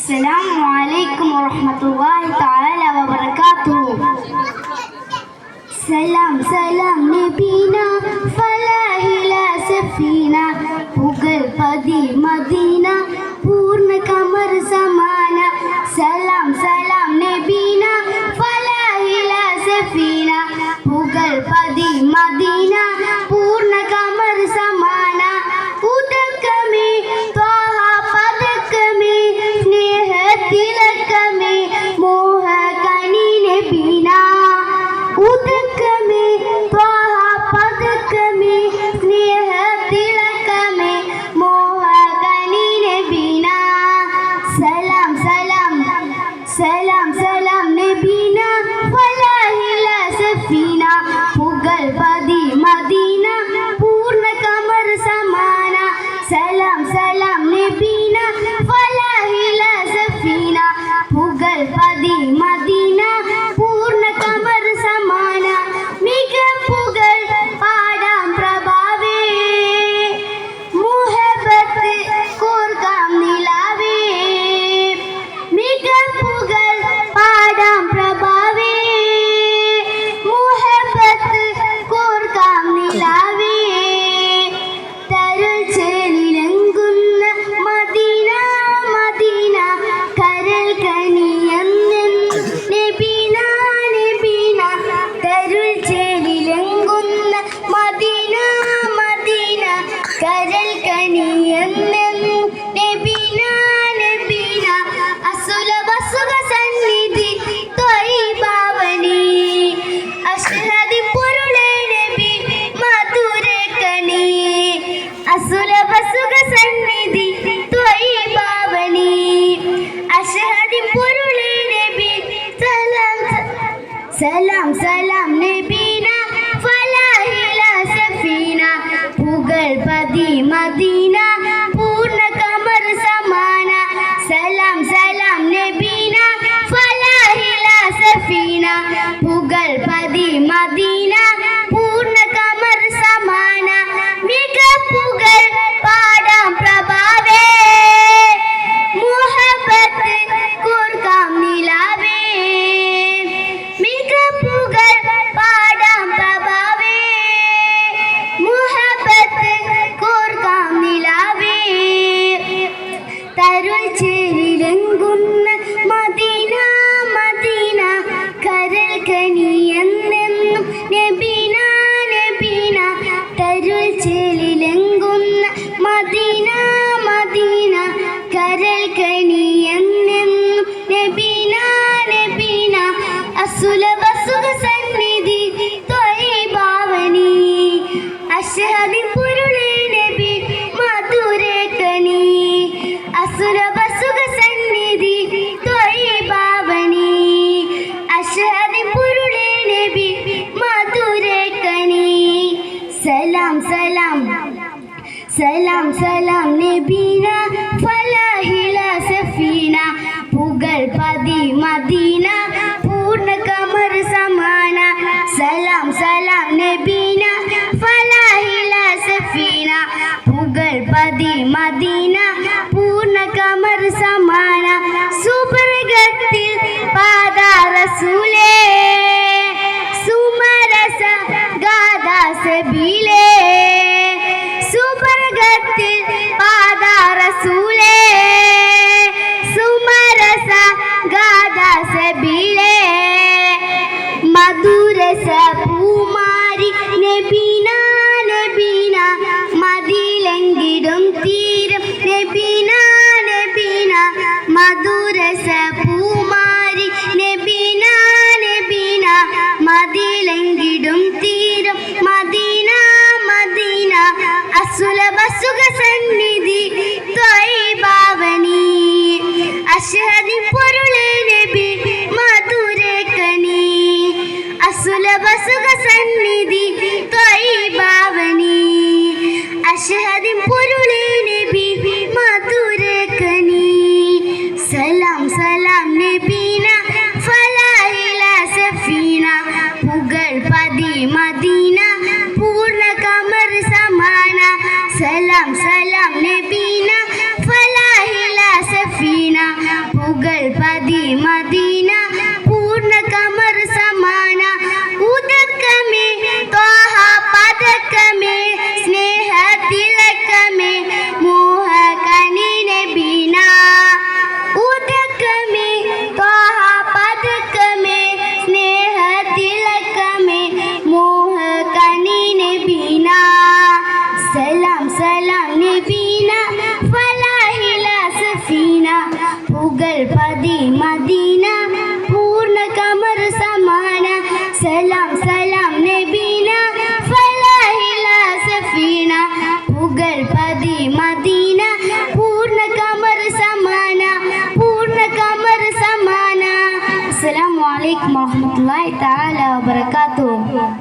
السلام عليكم ورحمة الله تعالى وبركاته. سلام سلام نبينا فلاഹില സഫീന പുകൾ പതി മദീന പൂർണ്ണ കമർ സമാന. സലാം സലാം നബീന ഫലാഹില സഫീന പുകൾ പതി മദീന പൂർണ്ണ കമർ സമാന. ഉദകമേ ത്വാഹ പദകമേ സ്നേഹ തിലകമേ മോഹ കനി നബീന. ഉദകമേ ത്വാഹ പദകമേ സ്നേഹ തിലകമേ മോഹ കനി നബീന. സലാം സലാം സലാം സലാം നബീന ഫലാഹില സഫീന പുകൾ പതി മദീന പൂർണ്ണ കമർ സമാന. സലാം സലാം നബീന ഫലാഹില സഫീന പുകൾ പതി മദീന പൂർണ്ണ കമർ സമാന. മികപ്പുകൾ പാടാം പ്രഭാവേ മുഹബത്ത് കോർക്കാം നിലാവേ. മികപ്പുകൾ പാടാം പ്രഭാവേ മുഹബത്ത് കോർക്കാം നിലാവേ. തരുൾ ചേലിലങ്കുന്ന മദീന മദീന കരൽ കനിയെന്നും നബീന നബീന. തരുൾ ചേലിലങ്കുന്ന മദീന മദീന കരൽ കനിയെന്നും നബീന നബീന. അസുലഭ സുഖ സന്നിധി ത്വയ്യിബാവനി അഷ്ഹദി പൊരുളേ നബി മധുരകനി. അസുലഭ സുഖ സന്നിധി ത്വയ്യിബാവനി അഷ്ഹദി പൊരുളേ നബി. സലാം സലാം സലാം നബീന ഫലാഹില സഫീന പുകൾ പതി മദീന പൂർണ്ണ കമർ സമാന. സലാം സലാം നബീന ഫലാഹില സഫീന പുകൾ പതി മദീന പൂർണ്ണ കമർ സമാന. മികപ്പുകൾ പാടാം പ്രഭാവേ മുഹബത്ത് കോർക്കാം നിലാവേ. മികപ്പുകൾ പാടാം പ്രഭാവേ മുഹബത്ത് കോർക്കാം നിലാവേ. തരുൾ ചേരിലങ്കുന്ന മദീന മദീന കരൽ കനിയെന്നെന്നും നബീന നബീന. തരുൾ ചേലിലങ്കുന്ന മദീന മദീന കരൽ കനിയെന്നെന്നും നബീന നബീന. അസുലഭ സുഖ സന്നിധി ത്വയ്യിബാവനി അഷ്ഹദി പൊരുളേ നബി മധുരകനി. അസുലഭ സുഖ സന്നിധി ത്വയ്യിബാവനി അഷ്ഹദി പൊരുളേ നബി മധുരകനി. സലാം സലാം സലാം സലാം നബീന ഫലാഹില സഫീന പുകൾ പതി മദീന പൂർണ്ണ കമർ സമാന. സലാം സലാം നബീന ഫലാഹില സഫീന പുകൾ പതി മദീന പൂർണ്ണ കമർ സമാന. സുബർഗത്തിൽ പാദാ റസൂലേ സുമരസ ഗാദാ സബീലേ. സുബർഗത്തിൽ പാദാ റസൂലേ സുമരസ ഗാദാ സബീലേ. മധുരസ പൂമാരി മതി മതി